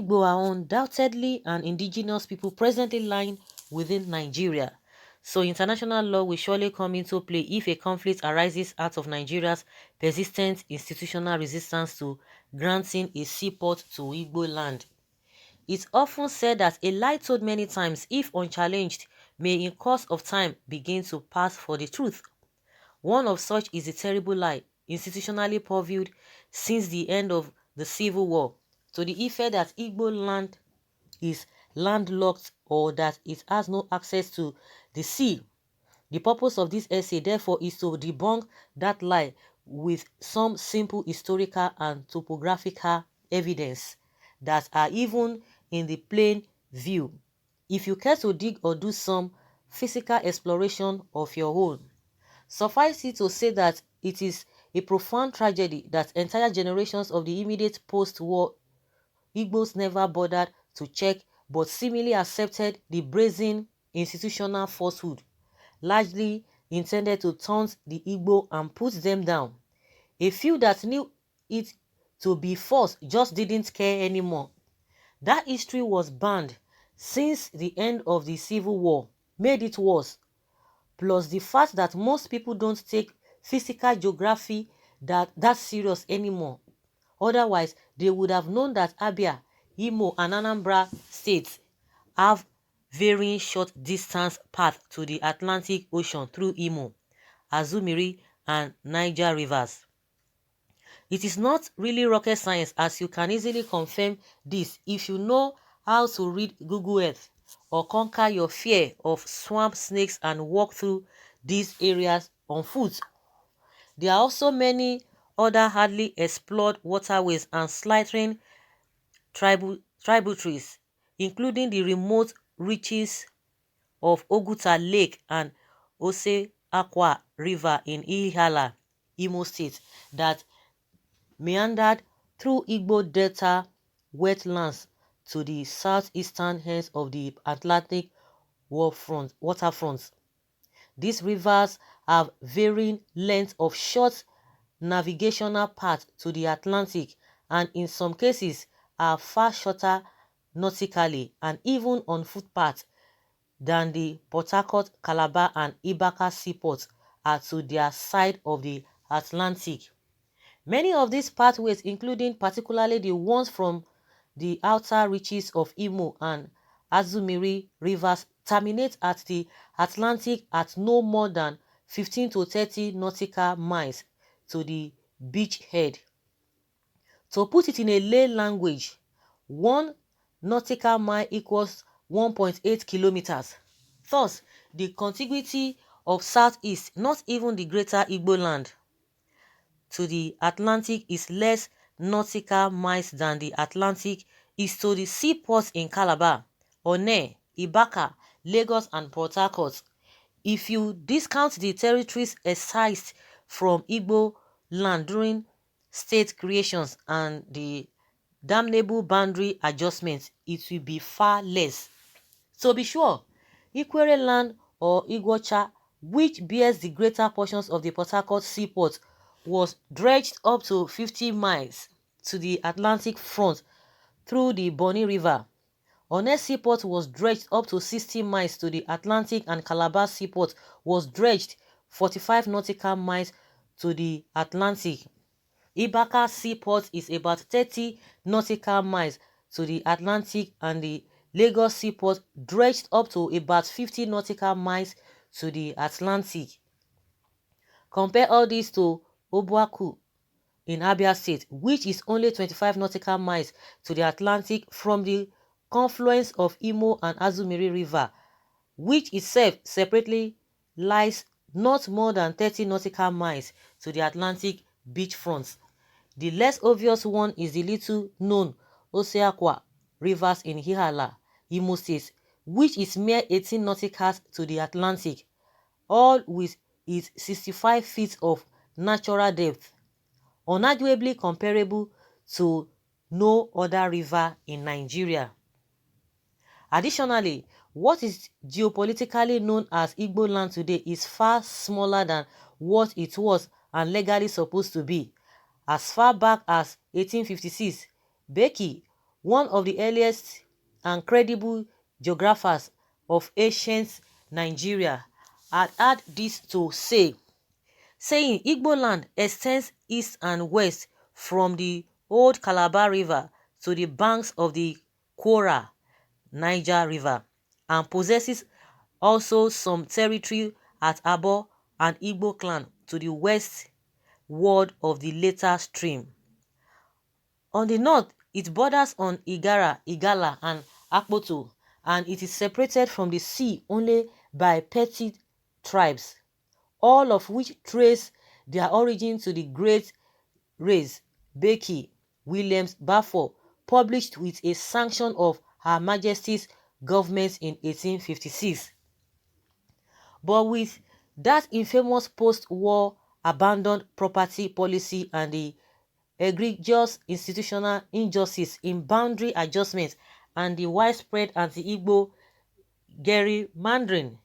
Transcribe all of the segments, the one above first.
Igbo are undoubtedly an indigenous people presently lying within Nigeria. So international law will surely come into play if a conflict arises out of Nigeria's persistent institutional resistance to granting a seaport to Igbo land. It's often said that a lie told many times, if unchallenged, may in course of time begin to pass for the truth. One of such is the terrible lie, institutionally purveyed since the end of the Civil War, to the effect that Igbo land is landlocked or that it has no access to the sea. The purpose of this essay, therefore, is to debunk that lie with some simple historical and topographical evidence that are even in the plain view, if you care to dig or do some physical exploration of your own. Suffice it to say that it is a profound tragedy that entire generations of the immediate post-war Igbos never bothered to check but seemingly accepted the brazen institutional falsehood, largely intended to taunt the Igbo and put them down. A few that knew it to be false just didn't care anymore. That history was banned since the end of the Civil War made it worse, plus the fact that most people don't take physical geography that serious anymore. Otherwise, they would have known that Abia, Imo, and Anambra states have varying short-distance paths to the Atlantic Ocean through Imo, Azumiri, and Niger rivers. It is not really rocket science, as you can easily confirm this if you know how to read Google Earth or conquer your fear of swamp snakes and walk through these areas on foot. There are also many other hardly explored waterways and slithering tributaries, including the remote reaches of Oguta Lake and Ose Aqua River in Ihiala, Imo State, that meandered through Igbo Delta wetlands to the southeastern ends of the Atlantic waterfront. These rivers have varying lengths of short navigational paths to the Atlantic, and in some cases are far shorter nautically and even on footpaths than the Port Harcourt, Calabar, and Ibaka seaports are to their side of the Atlantic. Many of these pathways, including particularly the ones from the outer reaches of Imo and Azumiri rivers, terminate at the Atlantic at no more than 15 to 30 nautical miles to the beachhead. To put it in a lay language, 1 nautical mile equals 1.8 kilometers. Thus, the contiguity of southeast, not even the greater Igbo land, to the Atlantic is less nautical miles than the Atlantic is to the seaports in Calabar, One, Ibaka, Lagos, and Port Harcourt. If you discount the territories excised from Igbo land during state creations and the damnable boundary adjustments, it will be far less. So be sure, Ikwere land or Igwocha, which bears the greater portions of the Port Harcourt seaport, was dredged up to 50 miles to the Atlantic front through the Bonny River. One seaport was dredged up to 60 miles to the Atlantic, and Calabar seaport was dredged 45 nautical miles to the Atlantic. Ibaka seaport is about 30 nautical miles to the Atlantic, and the Lagos seaport dredged up to about 50 nautical miles to the Atlantic. Compare all this to Obuaku in Abia State, which is only 25 nautical miles to the Atlantic from the confluence of Imo and Azumiri River, which itself separately lies not more than 30 nautical miles to the Atlantic beachfront. The less obvious one is the little known Oseakwa rivers in Ihiala, Imo State, which is mere 18 nauticals to the Atlantic, all with its 65 feet of natural depth, unarguably comparable to no other river in Nigeria. Additionally, what is geopolitically known as Igbo land today is far smaller than what it was and legally supposed to be. As far back as 1856, Beki one of the earliest and credible geographers of ancient Nigeria, had this to say, saying Igbo land extends east and west from the old Calabar River to the banks of the Kwara Niger River, and possesses also some territory at Abo and Igbo clan to the west ward of the latter stream. On the north, it borders on Igara, Igala, and Akpoto, and it is separated from the sea only by petty tribes, all of which trace their origin to the great race Becky Williams Balfour published with a sanction of Her Majesty's government in 1856. But with that infamous post-war abandoned property policy and the egregious institutional injustice in boundary adjustment and the widespread anti-Igbo gerrymandering,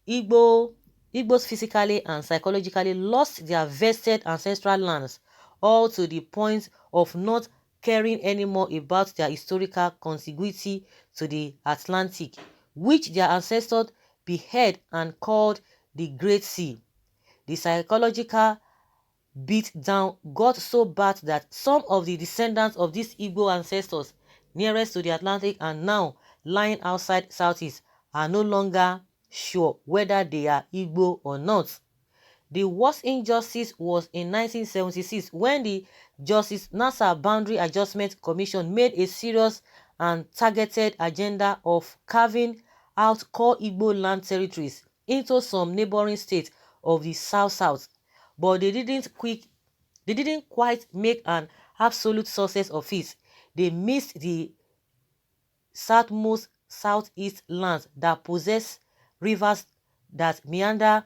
Igbos physically and psychologically lost their vested ancestral lands, all to the point of not caring anymore about their historical contiguity to the Atlantic, which their ancestors beheld and called the Great Sea. The psychological beat down got so bad that some of the descendants of these Igbo ancestors nearest to the Atlantic and now lying outside Southeast are no longer sure whether they are Igbo or not. The worst injustice was in 1976 when the Justice NASA Boundary Adjustment Commission made a serious and targeted agenda of carving out core Igbo land territories into some neighboring states of the South-South, but they didn't quite make an absolute success of it. They missed the southmost southeast lands that possess rivers that meander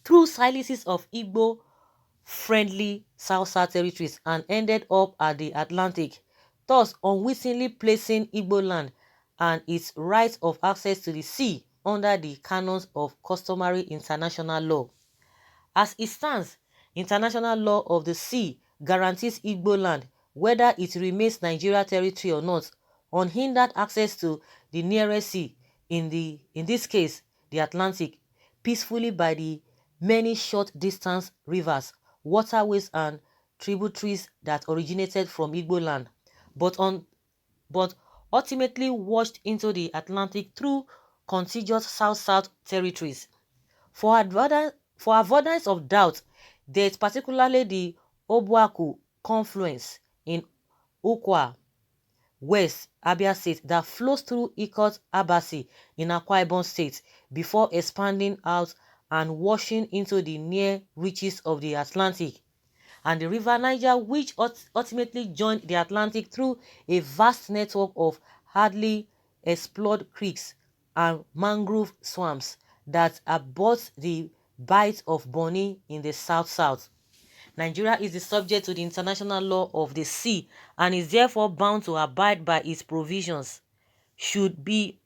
through slices of Igbo-friendly South-South territories and ended up at the Atlantic, thus unwittingly placing Igbo land and its right of access to the sea under the canons of customary international law. As it stands, international law of the sea guarantees Igbo land, whether it remains Nigeria territory or not, unhindered access to the nearest sea, in this case, the Atlantic, peacefully by the many short-distance rivers, waterways, and tributaries that originated from Igbo land, but ultimately washed into the Atlantic through contiguous South-South territories. For avoidance of doubt, there is particularly the Obuaku confluence in Ukwa, West Abia State, that flows through Ikot Abasi in Akwa Ibom State before expanding out and washing into the near reaches of the Atlantic, and the River Niger, which ultimately joined the Atlantic through a vast network of hardly explored creeks and mangrove swamps that abut the Bight of Bonny in the South-South. Nigeria is the subject to the international law of the sea and is therefore bound to abide by its provisions. Should the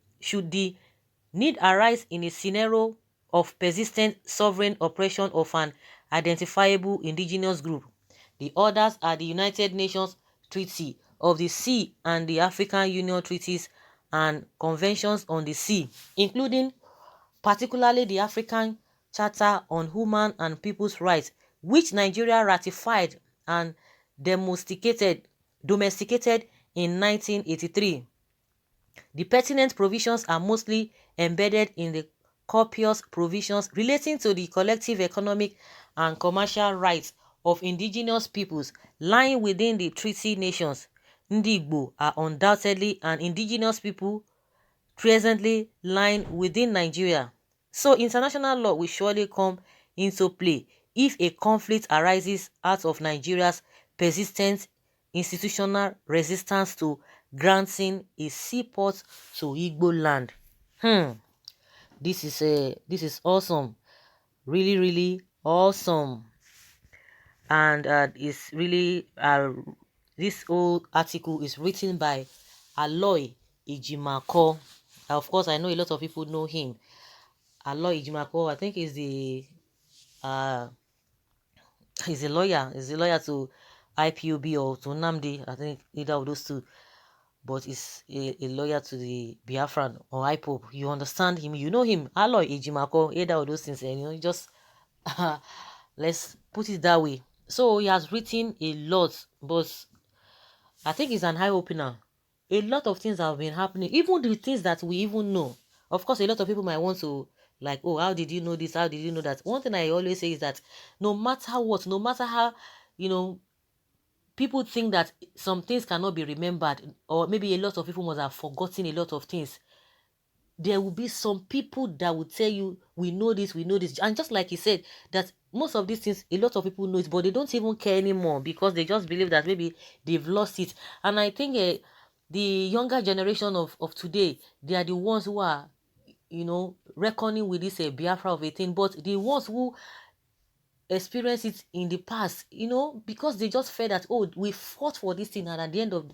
need arise in a scenario of persistent sovereign oppression of an identifiable indigenous group, the orders are the United Nations Treaty of the Sea and the African Union Treaties and Conventions on the Sea, including particularly the African Charter on Human and People's Rights, which Nigeria ratified and domesticated in 1983. The pertinent provisions are mostly embedded in the copious provisions relating to the collective economic and commercial rights of indigenous peoples lying within the treaty nations. Ndi Igbo are undoubtedly an indigenous people presently lying within Nigeria. So international law will surely come into play if a conflict arises out of Nigeria's persistent institutional resistance to granting a seaport to Igbo land. This is awesome, really awesome, and it's really this whole article is written by Aloy Ejimako. Of course, I know a lot of people know him. Aloy Ejimako, I think, is the he's a lawyer. He's a lawyer to IPOB or to Namdi. I think either of those two. but is a lawyer to the Biafran or IPOP. You understand him, you know him, Aloy Ejimako, either of those things, and just let's put it that way. So he has written a lot, but I think it's an eye opener. A lot of things have been happening, even the things that we even know. Of course, a lot of people might want to like, oh, how did you know this? How did you know that? One thing I always say is that no matter what, no matter how, people think that some things cannot be remembered, or maybe a lot of people must have forgotten a lot of things. There will be some people that will tell you, we know this, we know this. And just like he said, that most of these things, a lot of people know it, but they don't even care anymore because they just believe that maybe they've lost it. And I think the younger generation of today, they are the ones who are, reckoning with this Biafra of a thing. But the ones who experience it in the past, because they just felt that, oh, we fought for this thing, and at the end of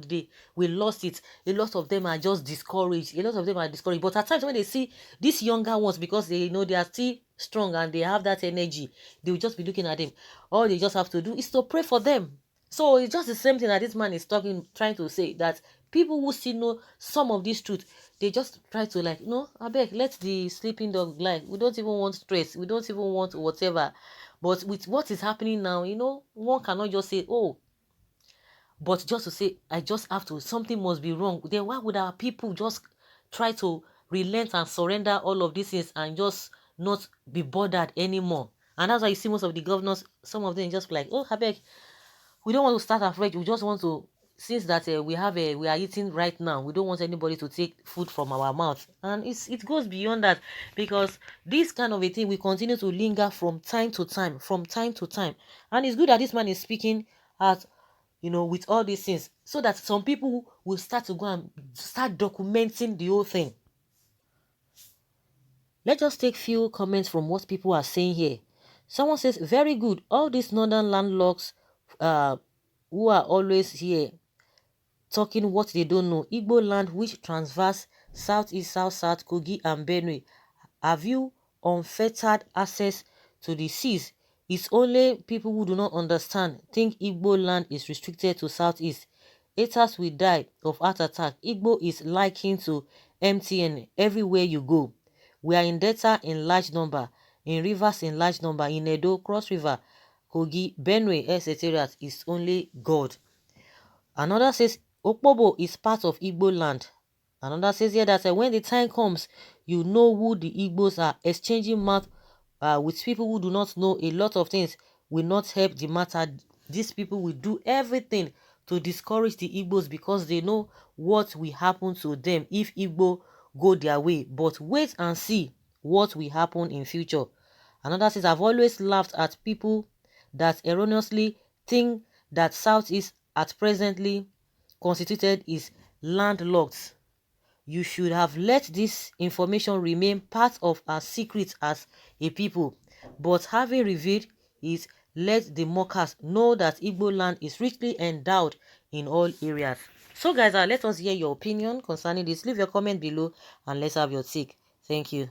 the day we lost it. A lot of them are just discouraged. But at times when they see these younger ones, because they know they are still strong and they have that energy, they will just be looking at them. All they just have to do is to pray for them. So it's just the same thing that this man is trying to say, that people who still know some of this truth, they just try to like, no, I beg, let the sleeping dog lie. We don't even want stress. We don't even want whatever. But with what is happening now, one cannot just say, oh, but just to say, I just have to, something must be wrong. Then why would our people just try to relent and surrender all of these things and just not be bothered anymore? And that's why you see most of the governors, some of them just like, oh, I beg, we don't want to start afresh. We just want to, since that we are eating right now, we don't want anybody to take food from our mouth. And it goes beyond that, because this kind of a thing will continue to linger from time to time. And it's good that this man is speaking at, with all these things, so that some people will start to go and start documenting the whole thing. Let's just take few comments from what people are saying here. Someone says, very good. All these northern landlocks who are always here talking what they don't know. Igbo land which transverse southeast, south, Kogi and Benue. Have you unfettered access to the seas? It's only people who do not understand think Igbo land is restricted to southeast. Haters will die of heart attack. Igbo is likened to MTN everywhere you go. We are in Delta in large number, in rivers in large number, in Edo, Cross River, Kogi, Benue, etc. is only God. Another says Okpobo is part of Igbo land. Another says here that when the time comes, you know who the Igbos are. Exchanging mouth with people who do not know a lot of things will not help the matter. These people will do everything to discourage the Igbos because they know what will happen to them if Igbo go their way. But wait and see what will happen in future. Another says, I've always laughed at people that erroneously think that Southeast at presently constituted is landlocked. You should have let this information remain part of our secret as a people. But having revealed it, let the mockers know that Igbo land is richly endowed in all areas. So guys, let us hear your opinion concerning this. Leave your comment below and let's have your take. Thank you.